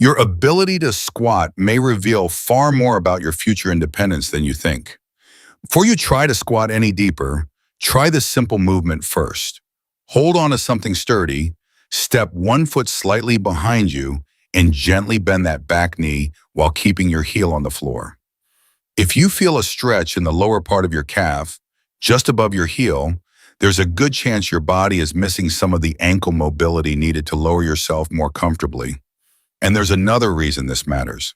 Your ability to squat may reveal far more about your future independence than you think. Before you try to squat any deeper, try this simple movement first. Hold on to something sturdy, step 1 foot slightly behind you, and gently bend that back knee while keeping your heel on the floor. If you feel a stretch in the lower part of your calf, just above your heel, there's a good chance your body is missing some of the ankle mobility needed to lower yourself more comfortably. And there's another reason this matters.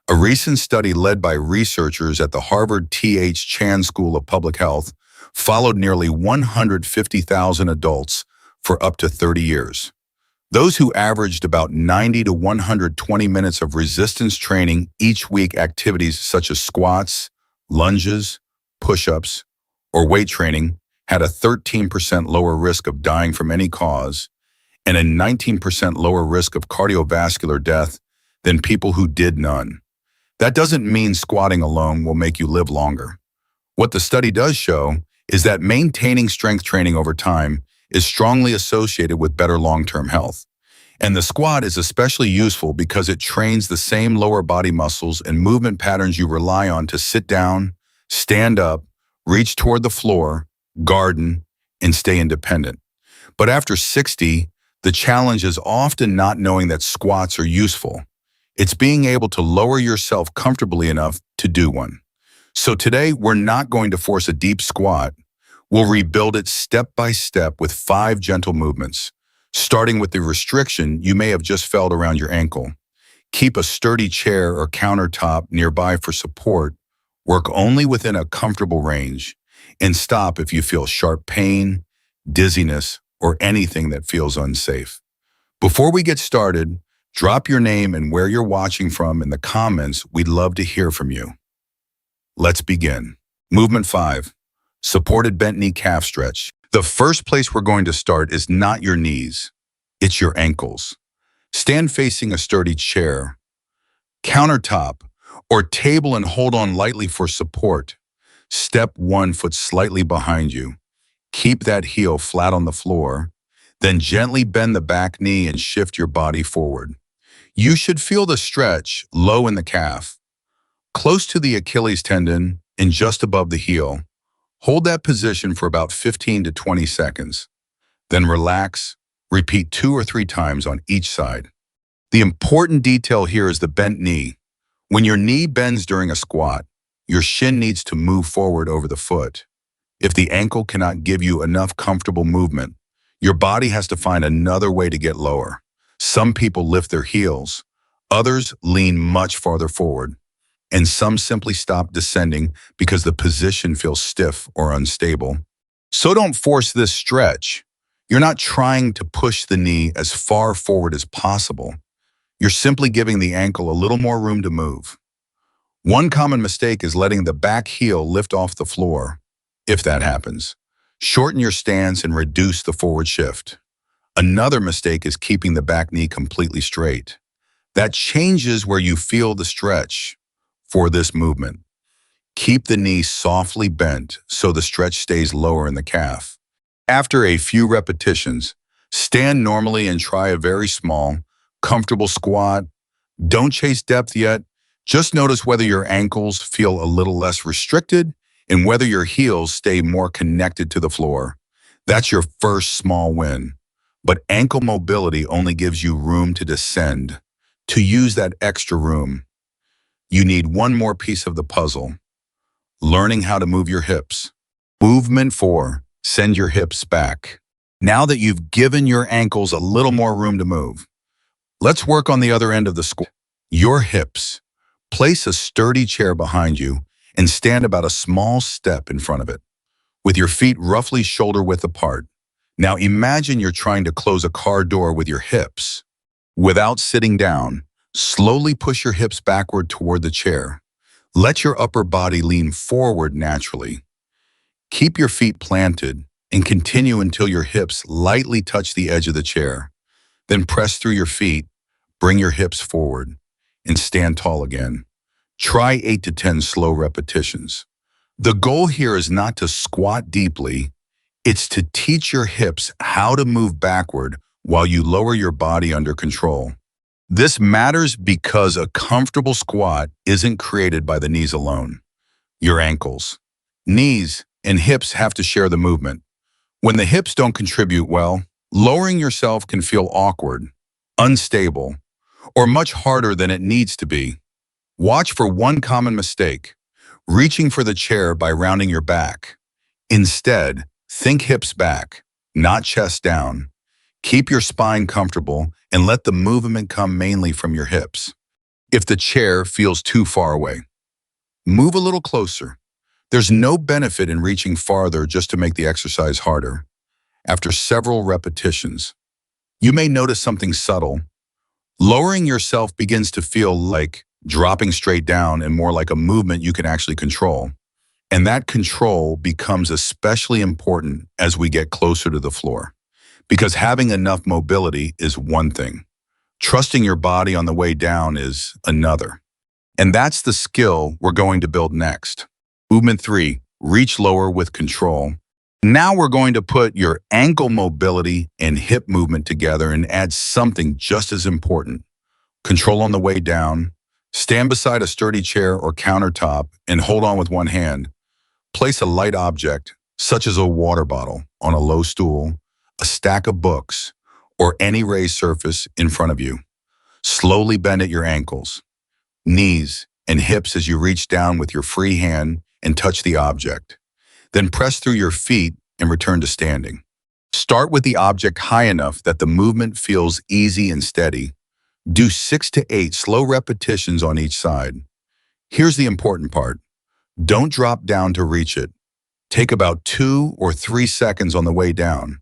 A recent study led by researchers at the Harvard T.H. Chan School of Public Health followed nearly 150,000 adults for up to 30 years. Those who averaged about 90 to 120 minutes of resistance training each week, activities such as squats, lunges, push-ups, or weight training had a 13% lower risk of dying from any cause and a 19% lower risk of cardiovascular death than people who did none. That doesn't mean squatting alone will make you live longer. What the study does show is that maintaining strength training over time is strongly associated with better long-term health. And the squat is especially useful because it trains the same lower body muscles and movement patterns you rely on to sit down, stand up, reach toward the floor, garden, and stay independent. But after 60, the challenge is often not knowing that squats are useful. It's being able to lower yourself comfortably enough to do one. So today, we're not going to force a deep squat. We'll rebuild it step by step with 5 gentle movements, starting with the restriction you may have just felt around your ankle. Keep a sturdy chair or countertop nearby for support. Work only within a comfortable range, and stop if you feel sharp pain, dizziness, or anything that feels unsafe. Before we get started, drop your name and where you're watching from in the comments. We'd love to hear from you. Let's begin. Movement 5, supported bent knee calf stretch. The first place we're going to start is not your knees, it's your ankles. Stand facing a sturdy chair, countertop, or table and hold on lightly for support. Step 1 foot slightly behind you. Keep that heel flat on the floor, then gently bend the back knee and shift your body forward. You should feel the stretch low in the calf, close to the Achilles tendon and just above the heel. Hold that position for about 15 to 20 seconds. Then relax, repeat 2 or 3 times on each side. The important detail here is the bent knee. When your knee bends during a squat, your shin needs to move forward over the foot. If the ankle cannot give you enough comfortable movement, your body has to find another way to get lower. Some people lift their heels, others lean much farther forward, and some simply stop descending because the position feels stiff or unstable. So don't force this stretch. You're not trying to push the knee as far forward as possible. You're simply giving the ankle a little more room to move. One common mistake is letting the back heel lift off the floor. If that happens, shorten your stance and reduce the forward shift. Another mistake is keeping the back knee completely straight. That changes where you feel the stretch. For this movement, keep the knee softly bent so the stretch stays lower in the calf. After a few repetitions, stand normally and try a very small, comfortable squat. Don't chase depth yet. Just notice whether your ankles feel a little less restricted and whether your heels stay more connected to the floor. That's your first small win. But ankle mobility only gives you room to descend. To use that extra room, you need one more piece of the puzzle: learning how to move your hips. Movement 4, send your hips back. Now that you've given your ankles a little more room to move, let's work on the other end of the squat. Your hips. Place a sturdy chair behind you and stand about a small step in front of it, with your feet roughly shoulder width apart. Now imagine you're trying to close a car door with your hips. Without sitting down, slowly push your hips backward toward the chair. Let your upper body lean forward naturally. Keep your feet planted and continue until your hips lightly touch the edge of the chair. Then press through your feet, bring your hips forward, and stand tall again. Try 8 to 10 slow repetitions. The goal here is not to squat deeply, it's to teach your hips how to move backward while you lower your body under control. This matters because a comfortable squat isn't created by the knees alone. Your ankles, knees, and hips have to share the movement. When the hips don't contribute well, lowering yourself can feel awkward, unstable, or much harder than it needs to be. Watch for one common mistake, reaching for the chair by rounding your back. Instead, think hips back, not chest down. Keep your spine comfortable and let the movement come mainly from your hips. If the chair feels too far away, move a little closer. There's no benefit in reaching farther just to make the exercise harder. After several repetitions, you may notice something subtle. Lowering yourself begins to feel like dropping straight down and more like a movement you can actually control. And that control becomes especially important as we get closer to the floor. Because having enough mobility is one thing. Trusting your body on the way down is another. And that's the skill we're going to build next. Movement 3, reach lower with control. Now we're going to put your ankle mobility and hip movement together and add something just as important. Control on the way down. Stand beside a sturdy chair or countertop and hold on with one hand. Place a light object, such as a water bottle, on a low stool, a stack of books, or any raised surface in front of you. Slowly bend at your ankles, knees, and hips as you reach down with your free hand and touch the object. Then press through your feet and return to standing. Start with the object high enough that the movement feels easy and steady. Do 6 to 8 slow repetitions on each side. Here's the important part. Don't drop down to reach it. Take about 2 or 3 seconds on the way down.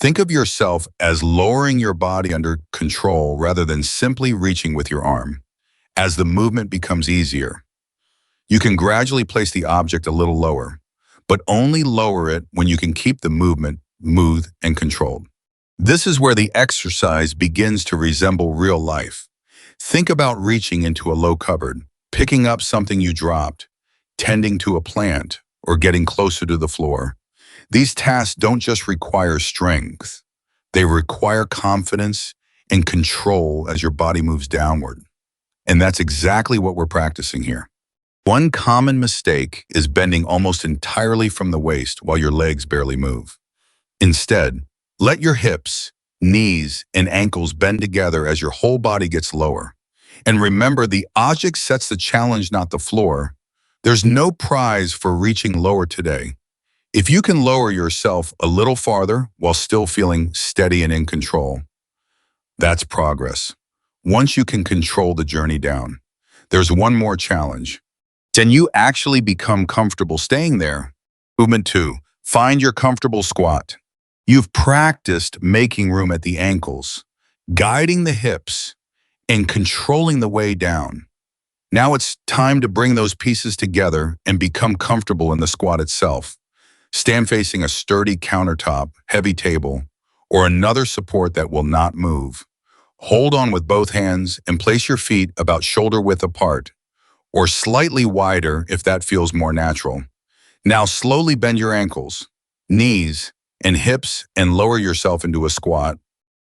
Think of yourself as lowering your body under control rather than simply reaching with your arm. As the movement becomes easier, you can gradually place the object a little lower, but only lower it when you can keep the movement smooth and controlled. This is where the exercise begins to resemble real life. Think about reaching into a low cupboard, picking up something you dropped, tending to a plant, or getting closer to the floor. These tasks don't just require strength. They require confidence and control as your body moves downward. And that's exactly what we're practicing here. One common mistake is bending almost entirely from the waist while your legs barely move. Instead, let your hips, knees, and ankles bend together as your whole body gets lower. And remember, the object sets the challenge, not the floor. There's no prize for reaching lower today. If you can lower yourself a little farther while still feeling steady and in control, that's progress. Once you can control the journey down, there's one more challenge. Can you actually become comfortable staying there? Movement 2, find your comfortable squat. You've practiced making room at the ankles, guiding the hips, and controlling the way down. Now it's time to bring those pieces together and become comfortable in the squat itself. Stand facing a sturdy countertop, heavy table, or another support that will not move. Hold on with both hands and place your feet about shoulder width apart, or slightly wider if that feels more natural. Now slowly bend your ankles, knees, and hips and lower yourself into a squat.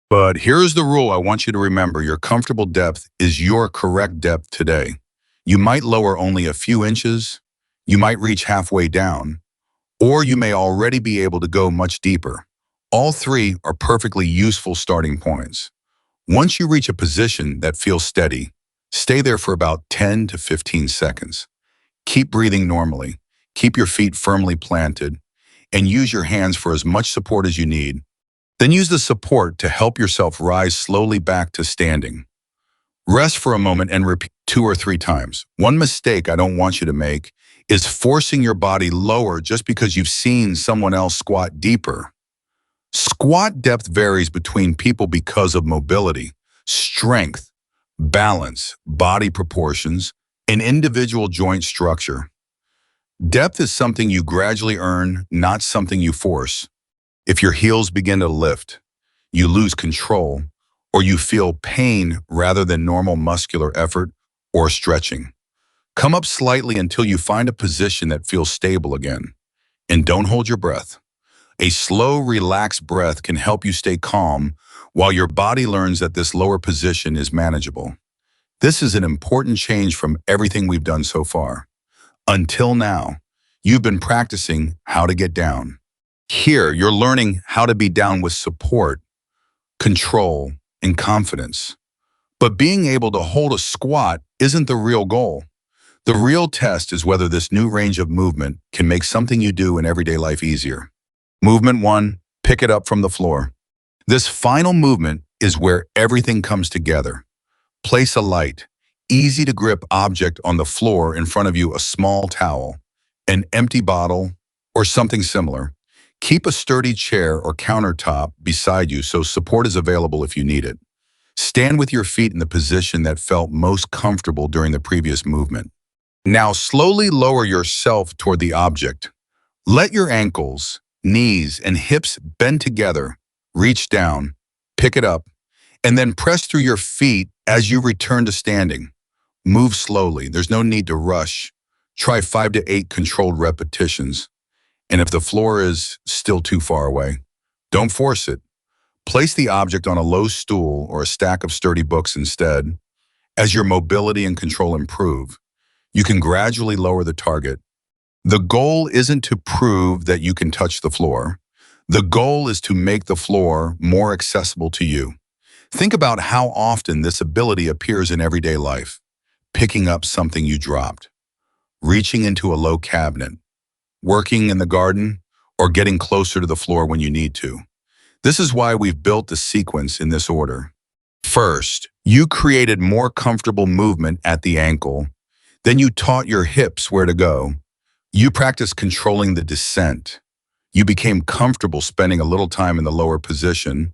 But here's the rule I want you to remember. Your comfortable depth is your correct depth today. You might lower only a few inches, you might reach halfway down, or you may already be able to go much deeper. All three are perfectly useful starting points. Once you reach a position that feels steady, stay there for about 10 to 15 seconds. Keep breathing normally, keep your feet firmly planted, and use your hands for as much support as you need. Then use the support to help yourself rise slowly back to standing. Rest for a moment and repeat 2 or 3 times. One mistake I don't want you to make is forcing your body lower just because you've seen someone else squat deeper. Squat depth varies between people because of mobility, strength, balance, body proportions, and individual joint structure. Depth is something you gradually earn, not something you force. If your heels begin to lift, you lose control, or you feel pain rather than normal muscular effort or stretching. Come up slightly until you find a position that feels stable again. And don't hold your breath. A slow, relaxed breath can help you stay calm while your body learns that this lower position is manageable. This is an important change from everything we've done so far. Until now, you've been practicing how to get down. Here, you're learning how to be down with support, control, and confidence. But being able to hold a squat isn't the real goal. The real test is whether this new range of movement can make something you do in everyday life easier. Movement 1, pick it up from the floor. This final movement is where everything comes together. Place a light, easy-to-grip object on the floor in front of you, a small towel, an empty bottle, or something similar. Keep a sturdy chair or countertop beside you so support is available if you need it. Stand with your feet in the position that felt most comfortable during the previous movement. Now slowly lower yourself toward the object. Let your ankles, knees, and hips bend together. Reach down, pick it up, and then press through your feet as you return to standing. Move slowly. There's no need to rush. Try 5 to 8 controlled repetitions. And if the floor is still too far away, don't force it. Place the object on a low stool or a stack of sturdy books instead. As your mobility and control improve, you can gradually lower the target. The goal isn't to prove that you can touch the floor. The goal is to make the floor more accessible to you. Think about how often this ability appears in everyday life. Picking up something you dropped, reaching into a low cabinet, working in the garden, or getting closer to the floor when you need to. This is why we've built the sequence in this order. First, you created more comfortable movement at the ankle. Then you taught your hips where to go. You practiced controlling the descent. You became comfortable spending a little time in the lower position.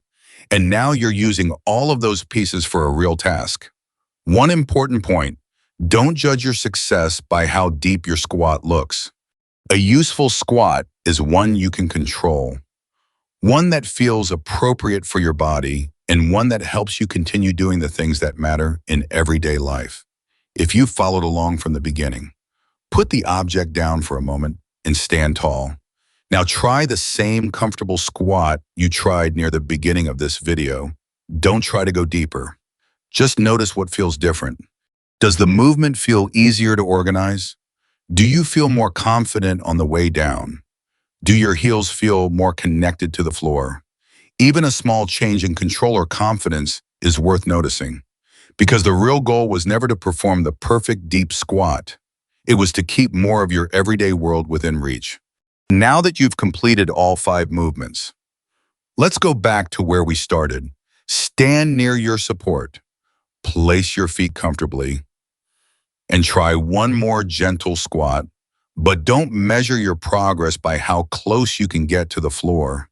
And now you're using all of those pieces for a real task. One important point, don't judge your success by how deep your squat looks. A useful squat is one you can control, one that feels appropriate for your body, and one that helps you continue doing the things that matter in everyday life. If you followed along from the beginning, put the object down for a moment and stand tall. Now try the same comfortable squat you tried near the beginning of this video. Don't try to go deeper. Just notice what feels different. Does the movement feel easier to organize? Do you feel more confident on the way down? Do your heels feel more connected to the floor? Even a small change in control or confidence is worth noticing, because the real goal was never to perform the perfect deep squat. It was to keep more of your everyday world within reach. Now that you've completed all 5 movements, let's go back to where we started. Stand near your support, place your feet comfortably, and try one more gentle squat, but don't measure your progress by how close you can get to the floor.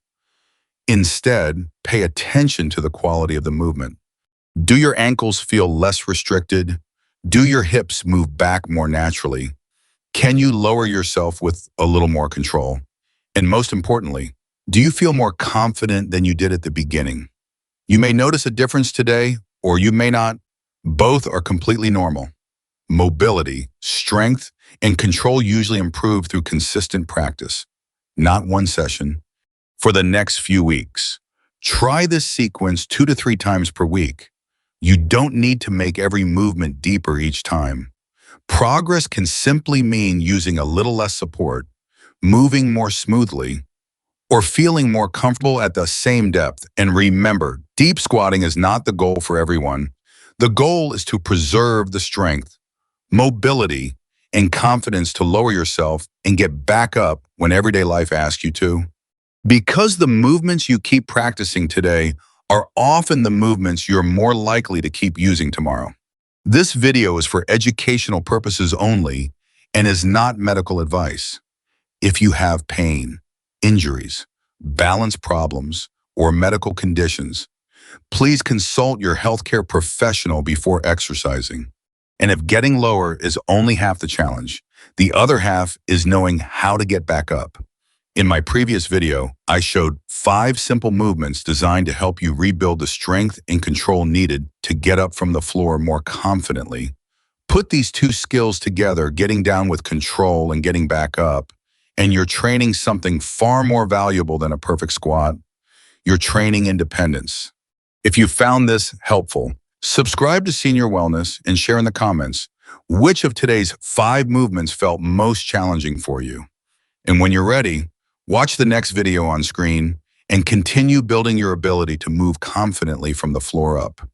Instead, pay attention to the quality of the movement. Do your ankles feel less restricted? Do your hips move back more naturally? Can you lower yourself with a little more control? And most importantly, do you feel more confident than you did at the beginning? You may notice a difference today, or you may not. Both are completely normal. Mobility, strength, and control usually improve through consistent practice, not one session. For the next few weeks, try this sequence 2 to 3 times per week. You don't need to make every movement deeper each time. Progress can simply mean using a little less support, moving more smoothly, or feeling more comfortable at the same depth. And remember, deep squatting is not the goal for everyone. The goal is to preserve the strength, mobility, and confidence to lower yourself and get back up when everyday life asks you to. Because the movements you keep practicing today are often the movements you're more likely to keep using tomorrow. This video is for educational purposes only and is not medical advice. If you have pain, injuries, balance problems, or medical conditions, please consult your healthcare professional before exercising. And if getting lower is only half the challenge, the other half is knowing how to get back up. In my previous video, I showed 5 simple movements designed to help you rebuild the strength and control needed to get up from the floor more confidently. Put these 2 skills together, getting down with control and getting back up, and you're training something far more valuable than a perfect squat. You're training independence. If you found this helpful, subscribe to Senior Wellness and share in the comments which of today's 5 movements felt most challenging for you. And when you're ready, watch the next video on screen and continue building your ability to move confidently from the floor up.